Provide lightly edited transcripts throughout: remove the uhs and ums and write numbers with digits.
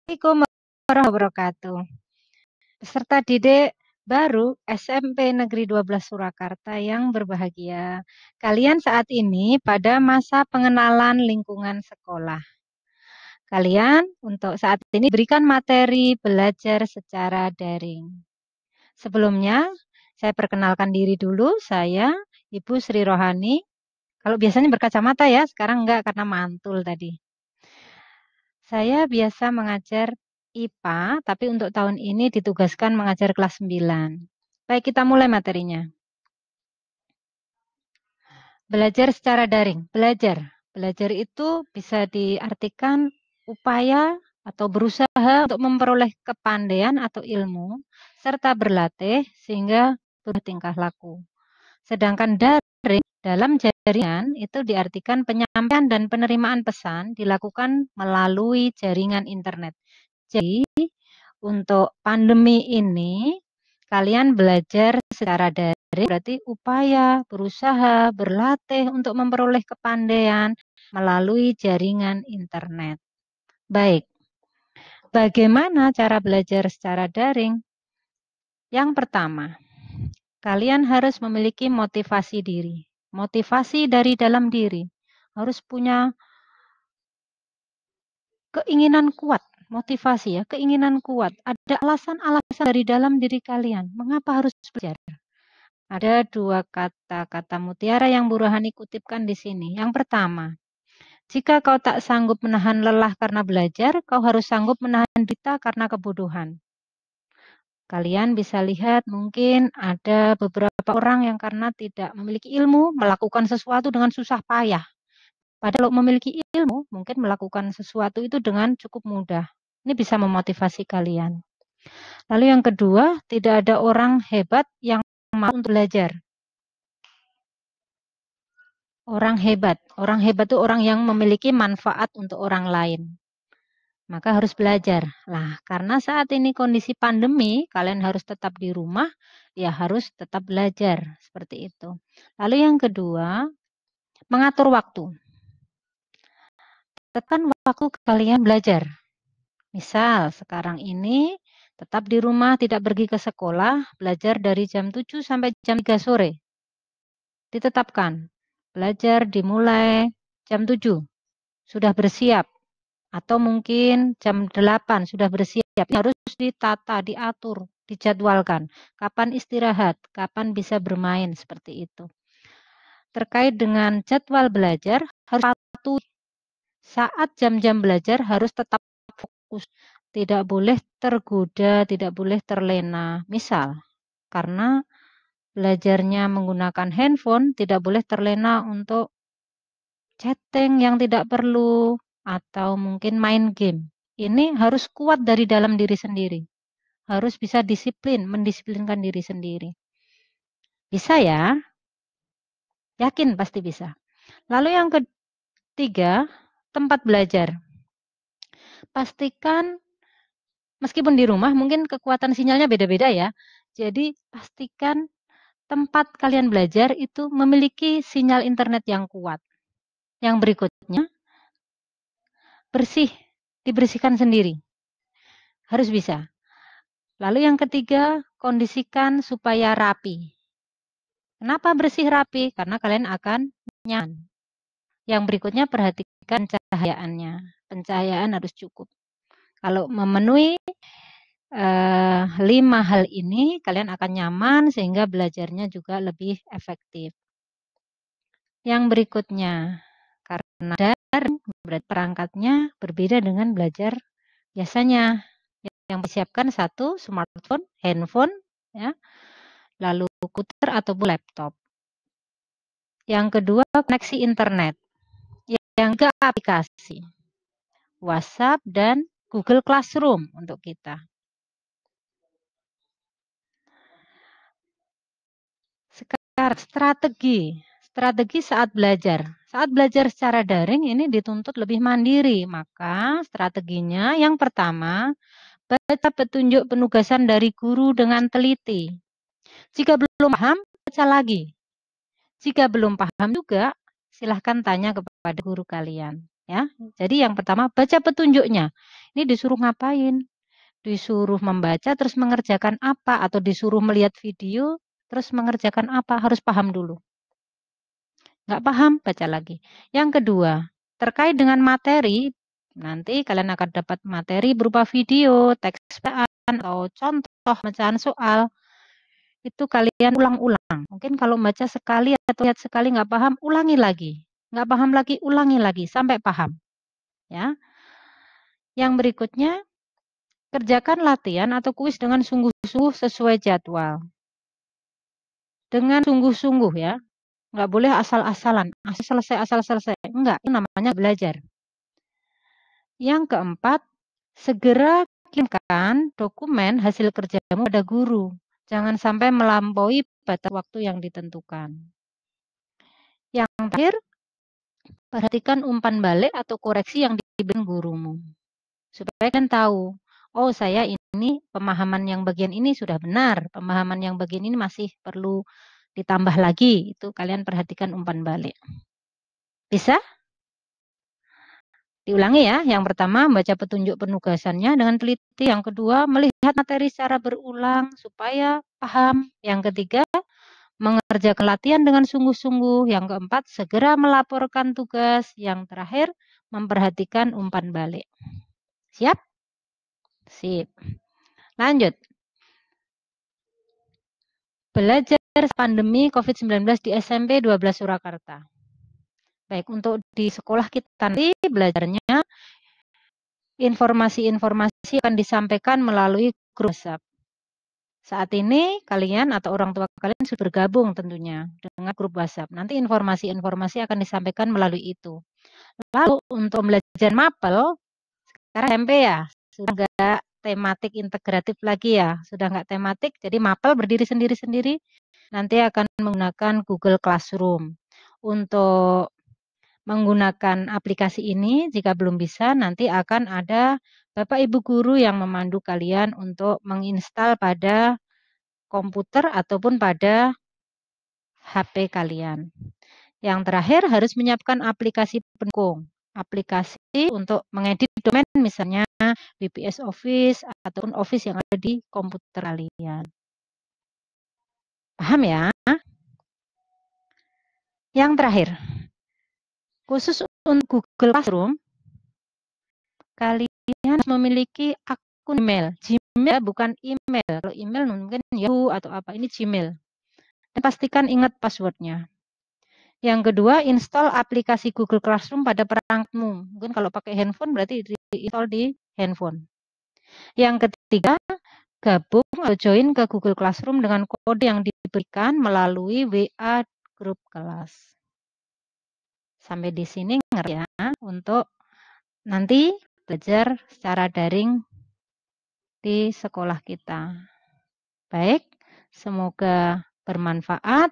Assalamualaikum warahmatullahi wabarakatuh. Peserta didik baru SMP Negeri 12 Surakarta yang berbahagia. Kalian saat ini pada masa pengenalan lingkungan sekolah. Kalian untuk saat ini berikan materi belajar secara daring. Sebelumnya, saya perkenalkan diri dulu. Saya Ibu Sri Rohani. Kalau biasanya berkacamata ya, sekarang enggak karena mantul tadi. Saya biasa mengajar IPA, tapi untuk tahun ini ditugaskan mengajar kelas 9. Baik, kita mulai materinya. Belajar secara daring. Belajar itu bisa diartikan upaya atau berusaha untuk memperoleh kepandaian atau ilmu, serta berlatih sehingga bertingkah laku. Sedangkan daring dalam jaringan itu diartikan penyampaian dan penerimaan pesan dilakukan melalui jaringan internet. Jadi, untuk pandemi ini, kalian belajar secara daring, berarti upaya, berusaha, berlatih untuk memperoleh kepandaian melalui jaringan internet. Baik, bagaimana cara belajar secara daring? Yang pertama, kalian harus memiliki motivasi diri. Motivasi dari dalam diri. Harus punya keinginan kuat, motivasi ya, keinginan kuat. Ada alasan-alasan dari dalam diri kalian. Mengapa harus belajar? Ada 2 kata mutiara yang Bu Rohani kutipkan di sini. Yang pertama, jika kau tak sanggup menahan lelah karena belajar, kau harus sanggup menahan derita karena kebodohan. Kalian bisa lihat mungkin ada beberapa orang yang karena tidak memiliki ilmu, melakukan sesuatu dengan susah payah. Padahal memiliki ilmu, mungkin melakukan sesuatu itu dengan cukup mudah. Ini bisa memotivasi kalian. Lalu yang kedua, tidak ada orang hebat yang mau untuk belajar. Orang hebat itu orang yang memiliki manfaat untuk orang lain. Maka harus belajar. Nah, karena saat ini kondisi pandemi, kalian harus tetap di rumah, ya harus tetap belajar. Seperti itu. Lalu yang kedua, mengatur waktu. Tetapkan waktu kalian belajar. Misal, sekarang ini tetap di rumah, tidak pergi ke sekolah, belajar dari jam 7 sampai jam 3 sore. Ditetapkan. Belajar dimulai jam 7, sudah bersiap. Atau mungkin jam 8 sudah bersiap. Harus ditata, diatur, dijadwalkan. Kapan istirahat, kapan bisa bermain, seperti itu. Terkait dengan jadwal belajar, harus patuh. Saat jam-jam belajar harus tetap fokus. Tidak boleh tergoda, tidak boleh terlena. Misal, karena belajarnya menggunakan handphone, tidak boleh terlena untuk chatting yang tidak perlu, atau mungkin main game. Ini harus kuat dari dalam diri sendiri. Harus bisa disiplin, mendisiplinkan diri sendiri. Bisa ya? Yakin pasti bisa. Lalu yang ketiga, tempat belajar. Pastikan, meskipun di rumah mungkin kekuatan sinyalnya beda-beda ya. Jadi pastikan tempat kalian belajar itu memiliki sinyal internet yang kuat. Yang berikutnya, bersih, dibersihkan sendiri. Harus bisa. Lalu yang ketiga, kondisikan supaya rapi. Kenapa bersih rapi? Karena kalian akan nyaman. Yang berikutnya, perhatikan pencahayaannya. Pencahayaan harus cukup. Kalau memenuhi 5 hal ini, kalian akan nyaman sehingga belajarnya juga lebih efektif. Yang berikutnya, karena daring, perangkatnya berbeda dengan belajar biasanya. Yang disiapkan 1, smartphone, handphone, ya, lalu komputer ataupun laptop. Yang kedua, koneksi internet. Yang ketiga, aplikasi WhatsApp dan Google Classroom untuk kita. Sekarang strategi saat belajar. Saat belajar secara daring ini dituntut lebih mandiri. Maka strateginya yang pertama, baca petunjuk penugasan dari guru dengan teliti. Jika belum paham, baca lagi. Jika belum paham juga, silahkan tanya kepada guru kalian. ya. Jadi yang pertama baca petunjuknya. Ini disuruh ngapain? Disuruh membaca terus mengerjakan apa, atau disuruh melihat video terus mengerjakan apa, harus paham dulu. Nggak paham, baca lagi. Yang kedua, terkait dengan materi, nanti kalian akan dapat materi berupa video, teks bacaan, atau contoh pecahan soal. Itu kalian ulang-ulang. Mungkin kalau baca sekali atau lihat sekali nggak paham, ulangi lagi. Nggak paham lagi, ulangi lagi sampai paham. Ya. Yang berikutnya, kerjakan latihan atau kuis dengan sungguh-sungguh sesuai jadwal. Dengan sungguh-sungguh ya. Nggak boleh asal-asalan. Asal selesai. Enggak, itu namanya belajar. Yang keempat, segera kirimkan dokumen hasil kerjamu pada guru. Jangan sampai melampaui batas waktu yang ditentukan. Yang terakhir, perhatikan umpan balik atau koreksi yang diberikan gurumu. Supaya kalian tahu, oh saya ini pemahaman yang bagian ini sudah benar, pemahaman yang bagian ini masih perlu ditambah lagi. Itu kalian perhatikan umpan balik. Bisa? Diulangi ya, yang pertama membaca petunjuk penugasannya dengan teliti, yang kedua melihat materi secara berulang supaya paham, yang ketiga mengerjakan latihan dengan sungguh-sungguh, yang keempat segera melaporkan tugas, yang terakhir memperhatikan umpan balik. Siap? Sip. Lanjut. Belajar pandemi COVID-19 di SMP 12 Surakarta. Baik, untuk di sekolah kita nanti belajarnya informasi-informasi akan disampaikan melalui grup WhatsApp. Saat ini kalian atau orang tua kalian sudah bergabung tentunya dengan grup WhatsApp. Nanti informasi-informasi akan disampaikan melalui itu. Lalu untuk belajar mapel, sekarang SMP ya, sudah nggak tematik integratif lagi ya. Sudah nggak tematik, jadi mapel berdiri sendiri-sendiri. Nanti akan menggunakan Google Classroom. Untuk menggunakan aplikasi ini, jika belum bisa, nanti akan ada Bapak Ibu Guru yang memandu kalian untuk menginstal pada komputer ataupun pada HP kalian. Yang terakhir harus menyiapkan aplikasi pendukung. Aplikasi untuk mengedit domain misalnya VPS Office ataupun Office yang ada di komputer kalian. Paham ya? Yang terakhir, khusus untuk Google Classroom, kalian harus memiliki akun email. Gmail bukan email. Kalau email mungkin Yahoo atau apa, ini Gmail. Dan pastikan ingat passwordnya. Yang kedua, install aplikasi Google Classroom pada perangkatmu. Mungkin kalau pakai handphone berarti di-install di handphone. Yang ketiga, gabung atau join ke Google Classroom dengan kode yang diberikan melalui WA grup kelas. Sampai di sini ngerti ya, untuk nanti belajar secara daring di sekolah kita. Baik, semoga bermanfaat.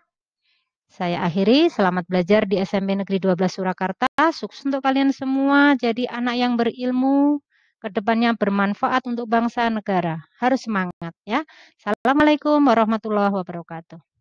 Saya akhiri, selamat belajar di SMP Negeri 12 Surakarta. Sukses untuk kalian semua, jadi anak yang berilmu, kedepannya bermanfaat untuk bangsa negara. Harus semangat ya. Assalamualaikum warahmatullahi wabarakatuh.